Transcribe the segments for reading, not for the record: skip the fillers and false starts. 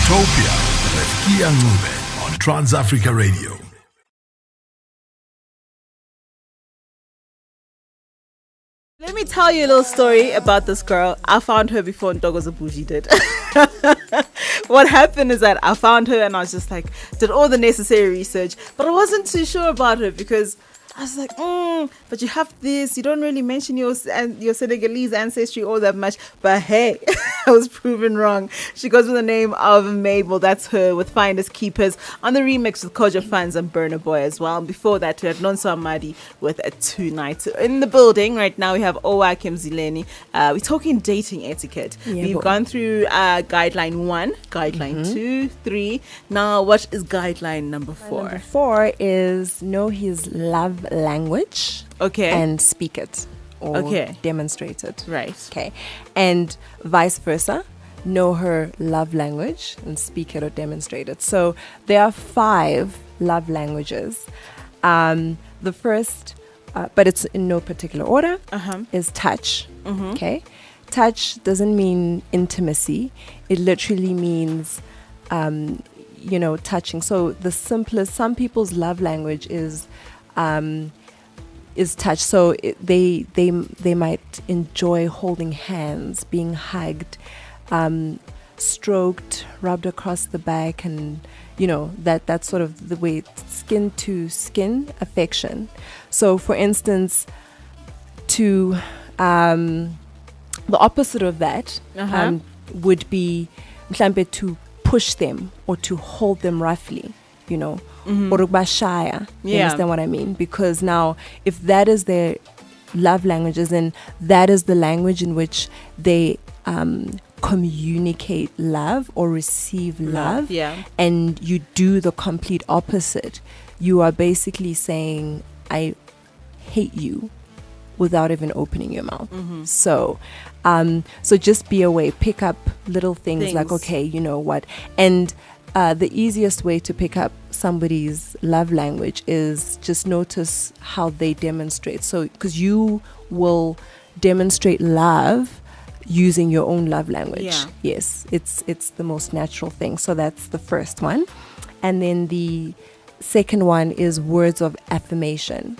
Utopia with Kia Ngube on TransAfricaRadio. Let me tell you a little story about this girl. I found her before Ntogo Zabuji did. What happened is that I found her and I was just like, did all the necessary research, but I wasn't too sure about her because I was like, but you have this, you don't really mention your Senegalese ancestry all that much. But hey, I was proven wrong. She goes with the name of Mabel. That's her with Finders Keepers on the remix with Koja Funds and Burner Boy as well. And before that, we had Nonso Amadi with a 2-night. In the building right now, we have Owakhe Mzileni. We're talking dating etiquette. We've gone through guideline 1, guideline 2, 3. Now, what is guideline number 4? Number 4 is know his love language. Okay. And speak it or demonstrate it. Right. Okay. And vice versa. Know her love language and speak it or demonstrate it. So there are 5 love languages. The first, but it's in no particular order, is touch. Okay. Touch doesn't mean intimacy. It literally means, touching. So the simplest, some people's love language is touch. So they might enjoy holding hands, being hugged, stroked, rubbed across the back, and that's sort of the way, skin to skin affection. So for instance, to the opposite of that would be mhlambe to push them or to hold them roughly, or ukubashaya. You understand what I mean? Because now, if that is their love languages, then that is the language in which they communicate love or receive love. And you do the complete opposite. You are basically saying, I hate you, without even opening your mouth. So just be aware, pick up little things like, okay, you know what? And the easiest way to pick up somebody's love language is just notice how they demonstrate. So, because you will demonstrate love using your own love language. Yes, it's the most natural thing. So that's the first one. And then the second one is words of affirmation.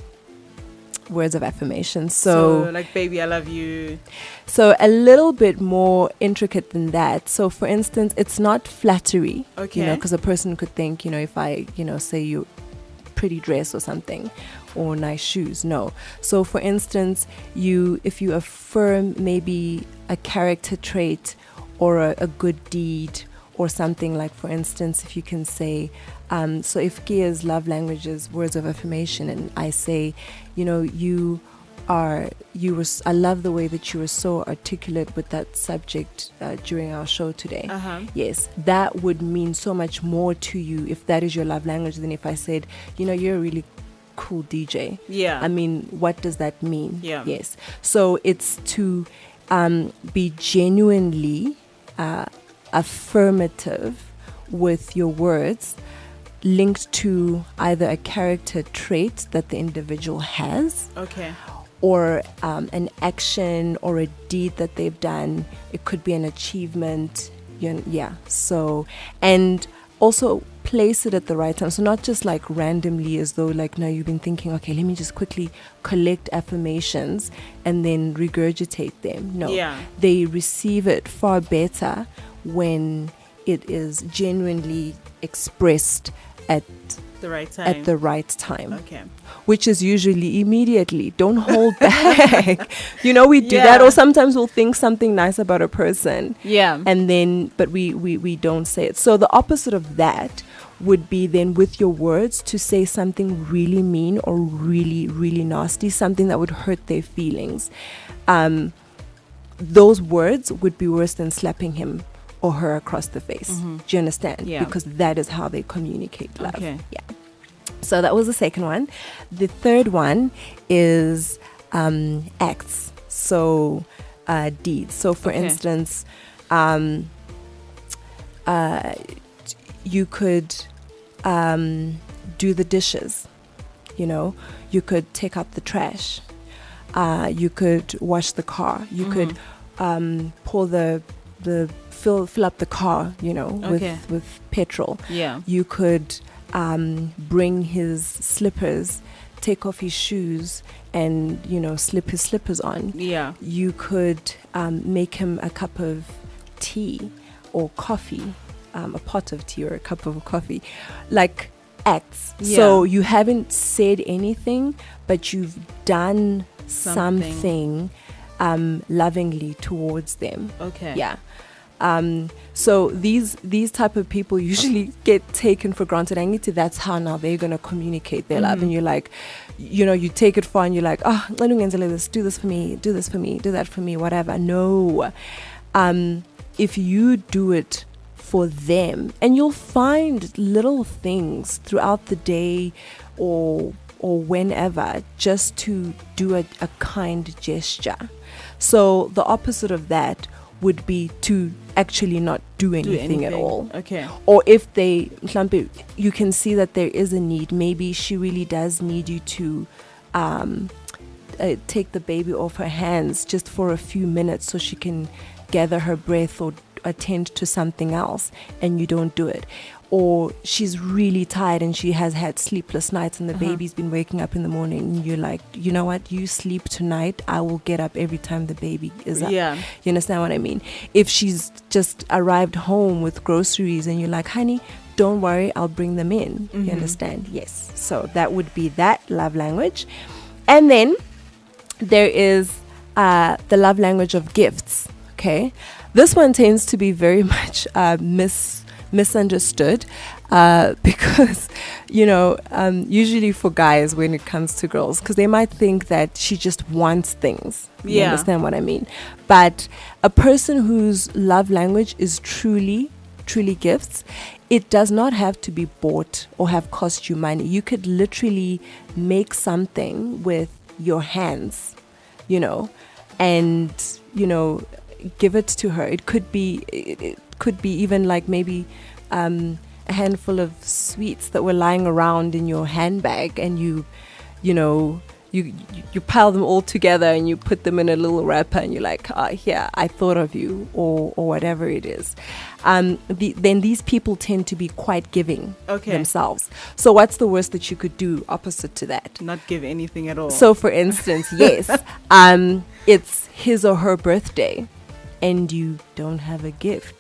Words of affirmation. So like, baby, I love you. So a little bit more intricate than that. So for instance, it's not flattery. Okay. Because a person could think, if I, say you pretty dress or something, or nice shoes. No. So for instance, if you affirm maybe a character trait or a good deed or something, like for instance, if you can say, so if Kia's love language is words of affirmation, and I say, I love the way that you were so articulate with that subject during our show today. Yes, that would mean so much more to you if that is your love language than if I said, you're a really cool DJ. I mean, what does that mean? Yes. So it's to be genuinely affirmative with your words, linked to either a character trait that the individual has, or an action or a deed that they've done. It could be an achievement. So, and also place it at the right time. So not just like randomly, as though like, now you've been thinking, okay, let me just quickly collect affirmations and then regurgitate them. No, they receive it far better when it is genuinely expressed at the right time. At the right time. Okay. Which is usually immediately. Don't hold back. We do that, or sometimes we'll think something nice about a person. And then, but we don't say it. So the opposite of that would be then with your words to say something really mean or really, really nasty, something that would hurt their feelings. Those words would be worse than slapping him or her across the face. Do you understand? Because that is how they communicate love. So that was the second one. The third one is acts. So deeds. So for instance, you could do the dishes. You could take out the trash. You could wash the car. You could pour the fill up the car, with petrol. Yeah. You could bring his slippers, take off his shoes, and slip his slippers on. Yeah. You could make him a cup of tea or coffee, a pot of tea or a cup of coffee, like acts. Yeah. So you haven't said anything, but you've done something lovingly towards them. Okay. Yeah. So these type of people usually get taken for granted. I need to. That's how now they're gonna communicate their love, and you're like, you take it for, and you're like, oh, do this for me, do this for me, do that for me, whatever. No, if you do it for them, and you'll find little things throughout the day, or whenever, just to do a kind gesture. So the opposite of that would be to actually not do anything at all. Okay. Or if you can see that there is a need, maybe she really does need you to take the baby off her hands just for a few minutes so she can gather her breath or attend to something else, and you don't do it. Or she's really tired and she has had sleepless nights, and the baby's been waking up in the morning, and you're like, you know what, you sleep tonight, I will get up every time the baby is up. Yeah. You understand what I mean? If she's just arrived home with groceries and you're like, honey, don't worry, I'll bring them in. You understand? Yes. So that would be that love language. And then there is the love language of gifts. Okay. This one tends to be very much misunderstood because usually for guys, when it comes to girls, because they might think that she just wants things. You understand what I mean? But a person whose love language is truly gifts, it does not have to be bought or have cost you money. You could literally make something with your hands, and give it to her. It could be even like maybe a handful of sweets that were lying around in your handbag, and you pile them all together and you put them in a little wrapper, and you're like, here, I thought of you, or whatever it is. Then these people tend to be quite giving themselves. So what's the worst that you could do opposite to that? Not give anything at all. So for instance, yes, it's his or her birthday, and you don't have a gift.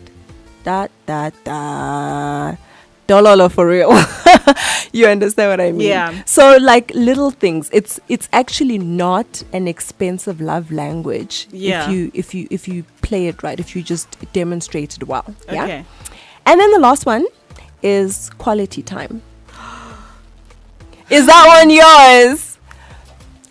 Dollar for real. You understand what I mean? Yeah. So like little things. It's actually not an expensive love language. Yeah. If you play it right, if you just demonstrate it well. Yeah. Okay. And then the last one is quality time. Is that one yours?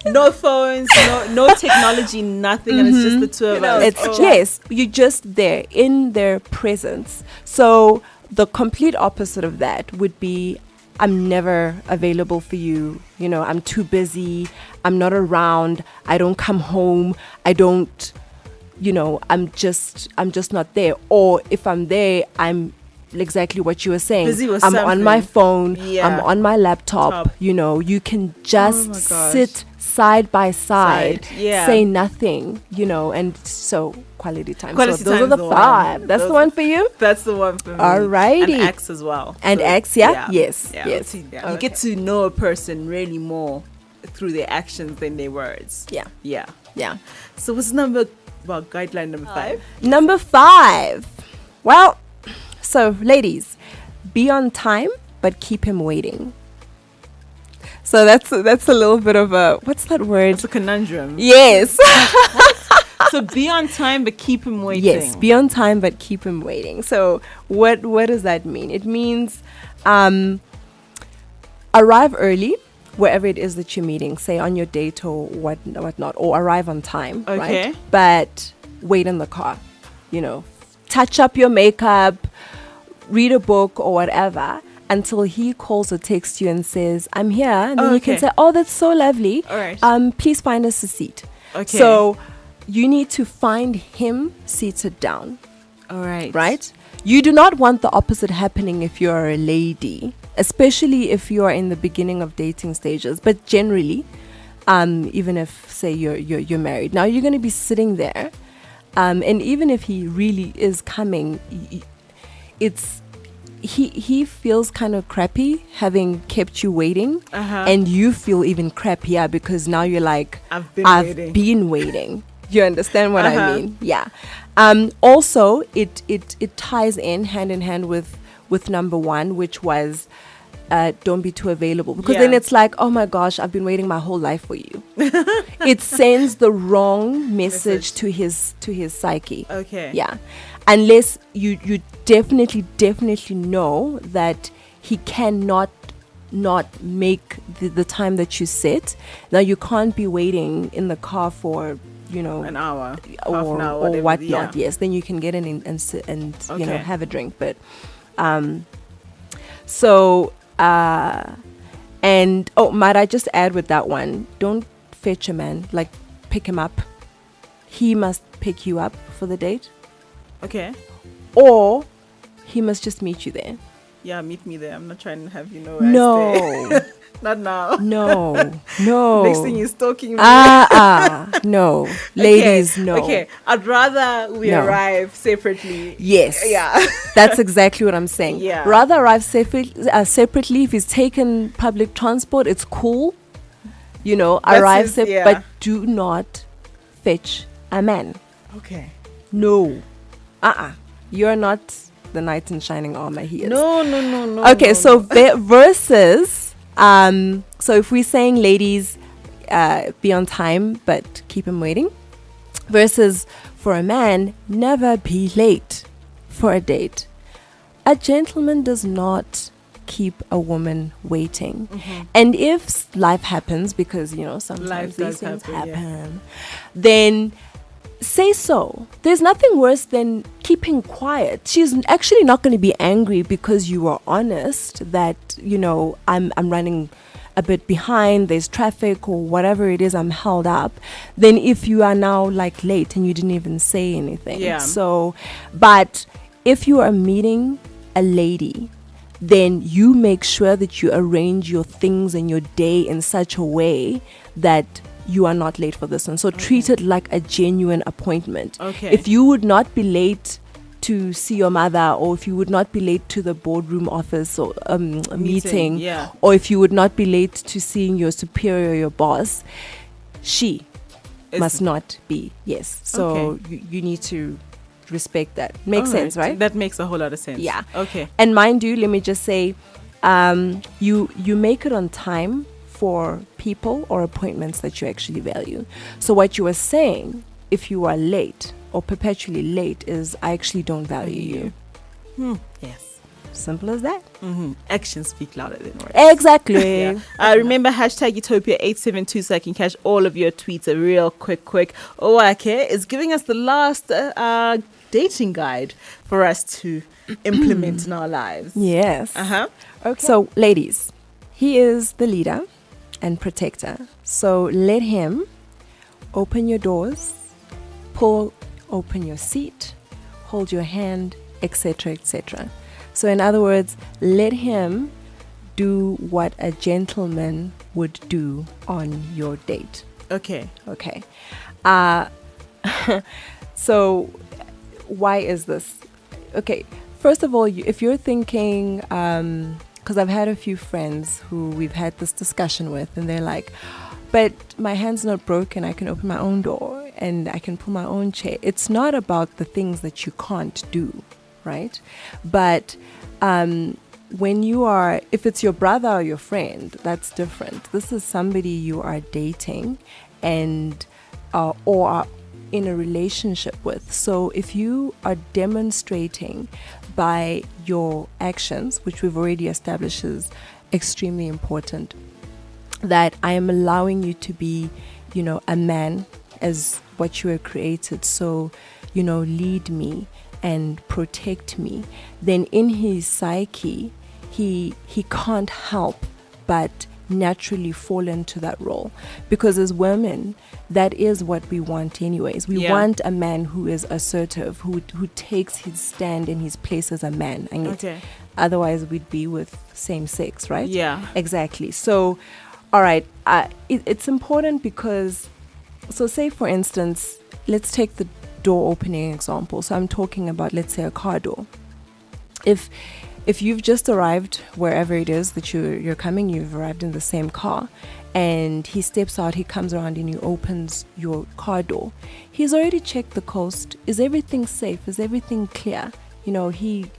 No phones, no technology, nothing, and it's just the two of us. Yes, you're just there in their presence. So the complete opposite of that would be, I'm never available for you. I'm too busy. I'm not around. I don't come home. I don't, I'm just not there. Or if I'm there, I'm exactly what you were saying. Busy with I'm something. on my phone. Yeah. I'm on my laptop. You can just sit side by side, say nothing, and so quality time. So those are the five. That's the one for you? That's the one for me. Alrighty. And X as well. And X, yes. You get to know a person really more through their actions than their words. Yeah. So what's guideline number 5? Number 5. Well, so ladies, be on time, but keep him waiting. So that's a little bit of a, what's that word? It's a conundrum. Yes. So be on time but keep him waiting. Yes, be on time but keep him waiting. So what does that mean? It means arrive early wherever it is that you're meeting, say on your date or whatnot, or arrive on time, right? But wait in the car, touch up your makeup, read a book or whatever, until he calls or texts you and says, I'm here. And then you can say, oh, that's so lovely. All right. Please find us a seat. Okay. So you need to find him seated down. All right. Right? You do not want the opposite happening if you are a lady, especially if you are in the beginning of dating stages. But generally, even if, say, you're married. Now, you're going to be sitting there And even if he really is coming, he feels kind of crappy having kept you waiting, and you feel even crappier because now you're like, I've been waiting. You understand what I mean? Yeah. Also, it ties in hand with number one, which was don't be too available, because then it's like, oh my gosh, I've been waiting my whole life for you. It sends the wrong message to his psyche. Okay. Yeah. Unless you definitely know that he cannot not make the time that you set. Now you can't be waiting in the car for an hour, or whatnot. Yes, then you can get in and have a drink. But might I just add with that one, don't fetch a man, like pick him up. He must pick you up for the date. Okay. Or he must just meet you there. Yeah, meet me there. I'm not trying to have where no. I stay. Not now. No. Next thing you're stalking me. No. Ladies, no. Okay. I'd rather we arrive separately. Yes. Yeah. That's exactly what I'm saying. Yeah. Rather arrive separately. If he's taken public transport, it's cool. Arrive separately. But do not fetch a man. Okay. No. You're not the knight in shining armor. He is. No. Okay, versus so if we're saying ladies be on time but keep him waiting, versus for a man, never be late for a date. A gentleman does not keep a woman waiting. And if life happens, because sometimes these things happen, then say so. There's nothing worse than keeping quiet. She's actually not going to be angry because you are honest that I'm running a bit behind, there's traffic or whatever it is, I'm held up, than if you are now like late and you didn't even say anything. So but if you are meeting a lady, then you make sure that you arrange your things and your day in such a way that you are not late for this one. So treat it like a genuine appointment. Okay. If you would not be late to see your mother, or if you would not be late to the boardroom office or meeting, or if you would not be late to seeing your superior, your boss, she must not be. Yes. So you need to respect that. Makes sense, right? That makes a whole lot of sense. Yeah. Okay. And mind you, let me just say, you make it on time for people or appointments that you actually value. So what you are saying, if you are late or perpetually late, is I actually don't value you. Yes. Simple as that. Actions speak louder than words. Exactly. Remember #Utopia872 so I can catch all of your tweets real quick. Owakhe is giving us the last dating guide for us to implement in our lives. Yes. Okay. So ladies, he is the leader and protector. So let him open your doors, pull open your seat, hold your hand, etc., etc. So in other words, let him do what a gentleman would do on your date. Okay. So why is this? Okay, first of all, if you're thinking, because I've had a few friends who we've had this discussion with, and they're like, but my hand's not broken, I can open my own door and I can pull my own chair. It's not about the things that you can't do, right? But when you are, if it's your brother or your friend, that's different. This is somebody you are dating and or are in a relationship with. So if you are demonstrating by your actions, which we've already established is extremely important, that I am allowing you to be, a man as what you were created. So, lead me and protect me. Then in his psyche, he can't help but naturally fall into that role, because as women, that is what we want anyways. We want a man who is assertive, who takes his stand in his place as a man. And otherwise we'd be with same sex, right? Yeah, exactly. So all right, it's important because, so say for instance, let's take door opening example. So I'm talking about, let's say, a car door. If you've just arrived wherever it is that you're coming, you've arrived in the same car, and he steps out, he comes around and he opens your car door. He's already checked the coast. Is everything safe? Is everything clear? He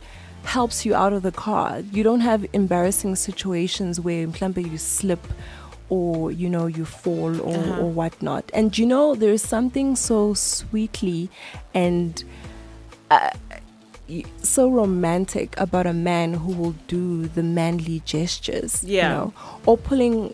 helps you out of the car. You don't have embarrassing situations where you slip or you fall or whatnot. And there is something so sweetly and so romantic about a man who will do the manly gestures, or pulling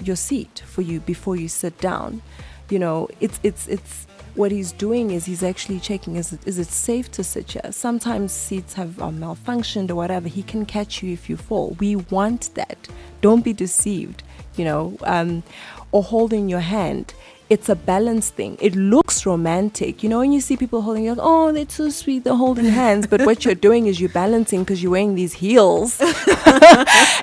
your seat for you before you sit down. It's what he's doing is he's actually checking, is it safe to sit here? Sometimes seats are malfunctioned or whatever. He can catch you if you fall. We want that. Don't be deceived, or holding your hand. It's a balance thing. It looks romantic. When you see people holding, you're like, oh, that's so sweet, they're holding hands. But what you're doing is you're balancing because you're wearing these heels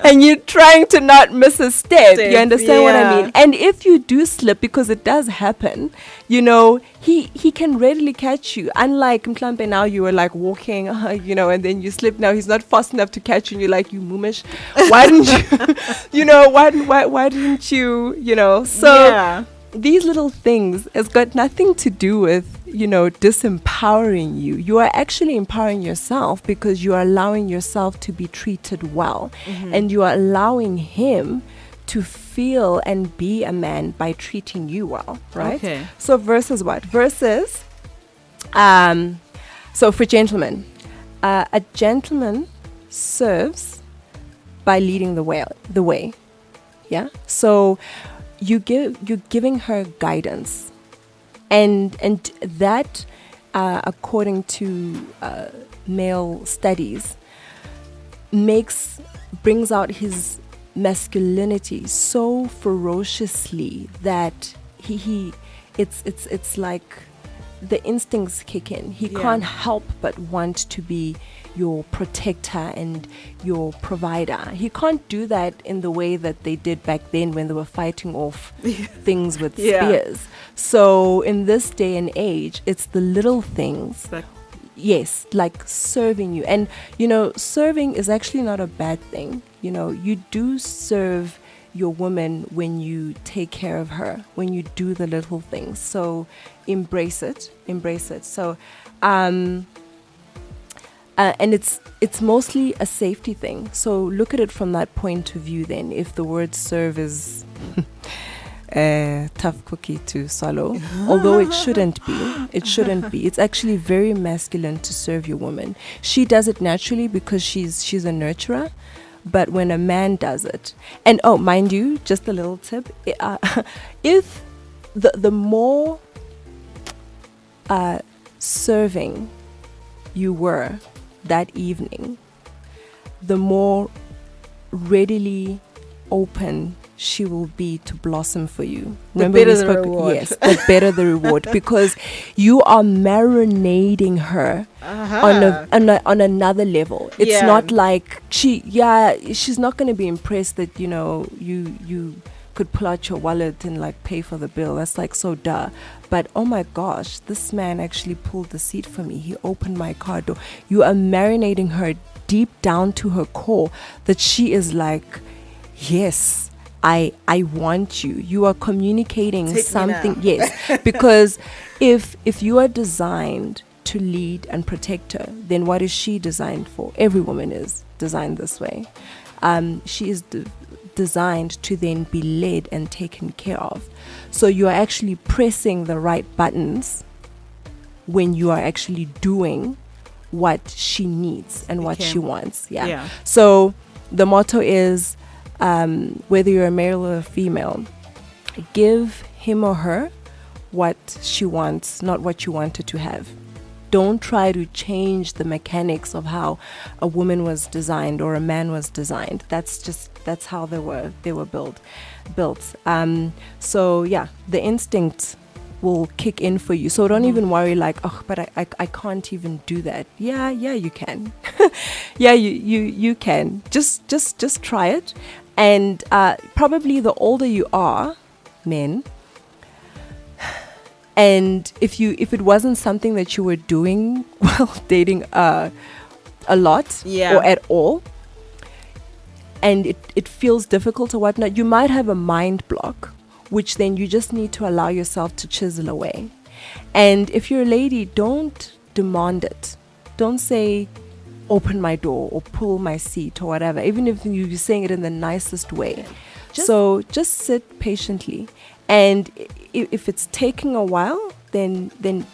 and you're trying to not miss a step. You understand what I mean? And if you do slip, because it does happen, he can readily catch you. Unlike Mklampe, now you were like walking, and then you slip. Now he's not fast enough to catch you and you're like, you moomish. Why didn't you, why didn't you, so... Yeah. These little things has got nothing to do with, disempowering you. You are actually empowering yourself because you are allowing yourself to be treated well. Mm-hmm. And you are allowing him to feel and be a man by treating you well, right? Okay. So versus what? Versus, so for gentlemen, a gentleman serves by leading the way. Yeah? So... you're giving her guidance, and that, according to male studies, brings out his masculinity so ferociously that it's like the instincts kick in. He can't help but want to be your protector and your provider. He can't do that in the way that they did back then when they were fighting off things with spears. So in this day and age, it's the little things. Yes, like serving you. And, serving is actually not a bad thing. You do serve your woman when you take care of her, when you do the little things. So embrace it. So, and it's mostly a safety thing. So look at it from that point of view then. If the word serve is a tough cookie to swallow, although it shouldn't be. It's actually very masculine to serve your woman. She does it naturally because she's a nurturer. But when a man does it, and mind you, just a little tip, if the more serving you were that evening, the more readily open she will be to blossom for you. Remember, the better the reward. Yes, the better the reward, because you are marinating her on another level. It's not like she's not going to be impressed that you could pull out your wallet and like pay for the bill. That's like so duh. But oh my gosh, this man actually pulled the seat for me. He opened my car door. You are marinating her deep down to her core that she is like, yes, I want you. You are communicating something. Yes, because if you are designed to lead and protect her, then what is she designed for? Every woman is designed this way. She is designed to then be led and taken care of. So you are actually pressing the right buttons when you are actually doing what she needs and what she wants. Yeah. So the motto is, whether you're a male or a female, give him or her what she wants, not what you want her to have. Don't try to change the mechanics of how a woman was designed or a man was designed. That's how they were built. So yeah, the instinct will kick in for you. So don't even worry like, oh, but I can't even do that. Yeah, you can. Yeah, you can. Just try it. And probably the older you are, men, And if it wasn't something that you were doing while dating a lot or at all, and it feels difficult or whatnot, you might have a mind block, which then you just need to allow yourself to chisel away. And if you're a lady, don't demand it. Don't say, open my door or pull my seat or whatever, even if you're saying it in the nicest way. So just sit patiently. And if it's taking a while, then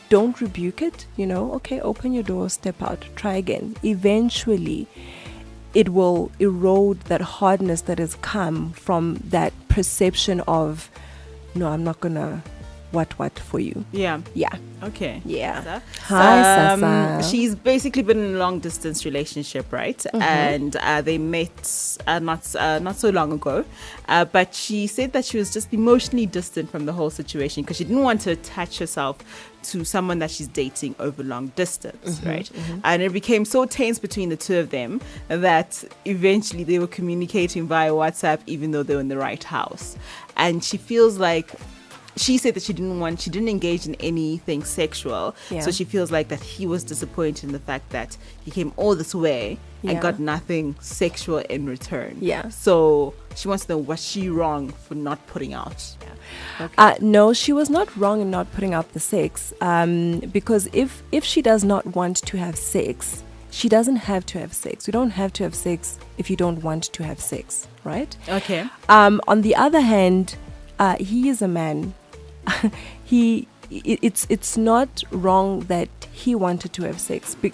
don't rebuke it. Okay, open your door, step out, try again. Eventually, it will erode that hardness that has come from that perception of, no, I'm not gonna what for you. Yeah. Okay. Yeah. Hi, Sasa. She's basically been in a long distance relationship, right? Mm-hmm. And they met not so long ago. But she said that she was just emotionally distant from the whole situation because she didn't want to attach herself to someone that she's dating over long distance, right? Mm-hmm. And it became so tense between the two of them that eventually they were communicating via WhatsApp, even though they were in the right house. And she feels like, she said that she didn't engage in anything sexual. Yeah. So she feels like that he was disappointed in the fact that he came all this way and got nothing sexual in return. Yeah. So she wants to know, was she wrong for not putting out? Yeah. Okay. No, she was not wrong in not putting out the sex. Because if she does not want to have sex, she doesn't have to have sex. You don't have to have sex if you don't want to have sex, right? Okay. On the other hand, he is a man. It's not wrong that he wanted to have sex. He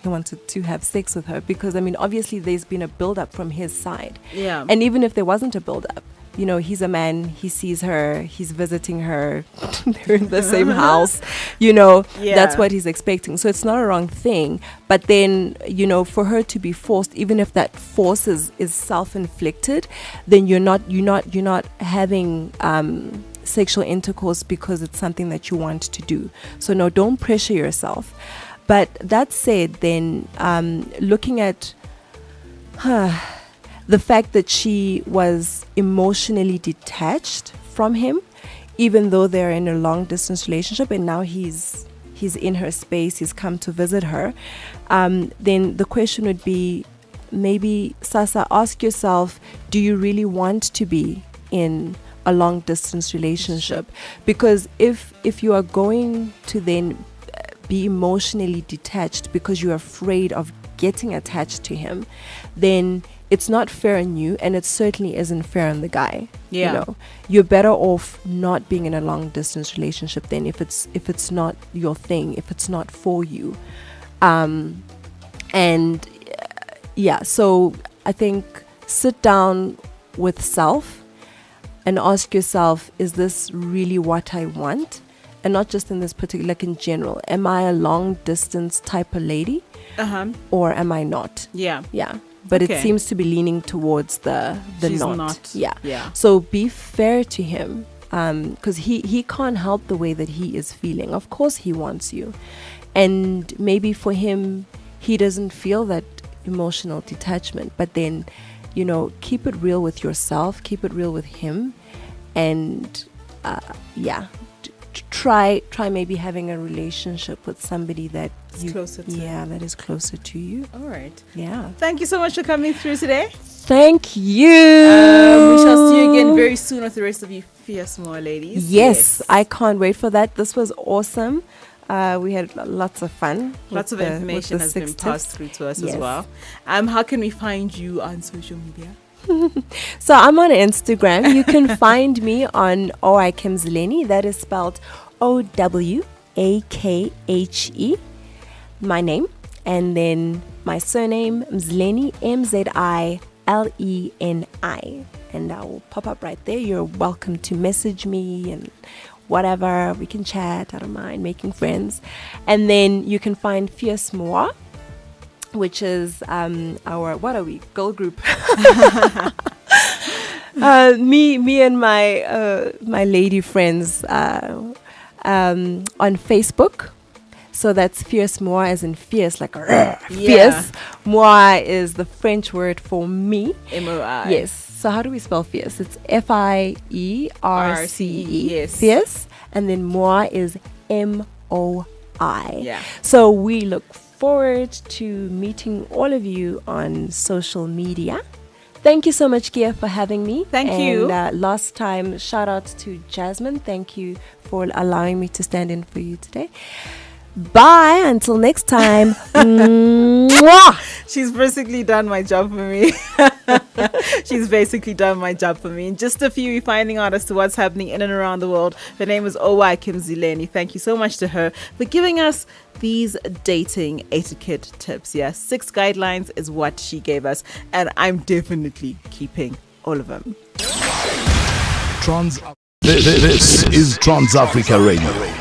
wanted to have sex with her because, obviously there's been a build-up from his side. Yeah. And even if there wasn't a build-up, he's a man, he sees her, he's visiting her, they're in the same house, that's what he's expecting. So it's not a wrong thing. But then, for her to be forced, even if that force is self-inflicted, then you're not having sexual intercourse because it's something that you want to do. So no, don't pressure yourself. But that said, then looking at the fact that she was emotionally detached from him, even though they're in a long distance relationship, and now he's in her space, he's come to visit her, then the question would be, maybe, Sasa, ask yourself, do you really want to be in a long distance relationship? Because if you are going to then be emotionally detached because you're afraid of getting attached to him, then it's not fair on you, and it certainly isn't fair on the guy. Yeah. You're better off not being in a long distance relationship then if it's not your thing, if it's not for you. So I think sit down with self and ask yourself, is this really what I want? And not just in this particular, like in general. Am I a long distance type of lady? Or am I not? Yeah. But it seems to be leaning towards the She's not. Yeah. So be fair to him, because he can't help the way that he is feeling. Of course he wants you. And maybe for him, he doesn't feel that emotional detachment. But then, keep it real with yourself. Keep it real with him. And, try maybe having a relationship with somebody that that is closer to you. All right. Yeah. Thank you so much for coming through today. Thank you. We shall see you again very soon with the rest of you fierce more ladies. Yes, I can't wait for that. This was awesome. We had lots of fun. Lots of information has been passed through to us as well. How can we find you on social media? So I'm on Instagram. You can find me on Owakhe Mzileni. That is spelled Owakhe, my name, and then my surname Mzileni, Mzileni, and I will pop up right there. You're welcome to message me and whatever. We can chat. I don't mind making friends. And then you can find Fierce Moi, which is our, what are we, girl group. Me and my lady friends on Facebook. So that's Fierce Moi as in fierce, like fierce. Moi is the French word for me. M-O-I. Yes. So how do we spell fierce? It's F-I-E-R-C-E. Yes. Fierce. and then Moi is MOI. Yeah. So we look forward to meeting all of you on social media. Thank you so much, Kia, for having me. Thank you. And last time, shout out to Jasmine. Thank you for allowing me to stand in for you today. Bye. Until next time. Mwah! She's basically done my job for me. She's basically done my job for me. In just a few, we're finding out as to what's happening in and around the world. Her name is Owakhe Mzileni. Thank you so much to her for giving us these dating etiquette tips. Yeah, 6 guidelines is what she gave us, and I'm definitely keeping all of them. This is TransAfrica Radio.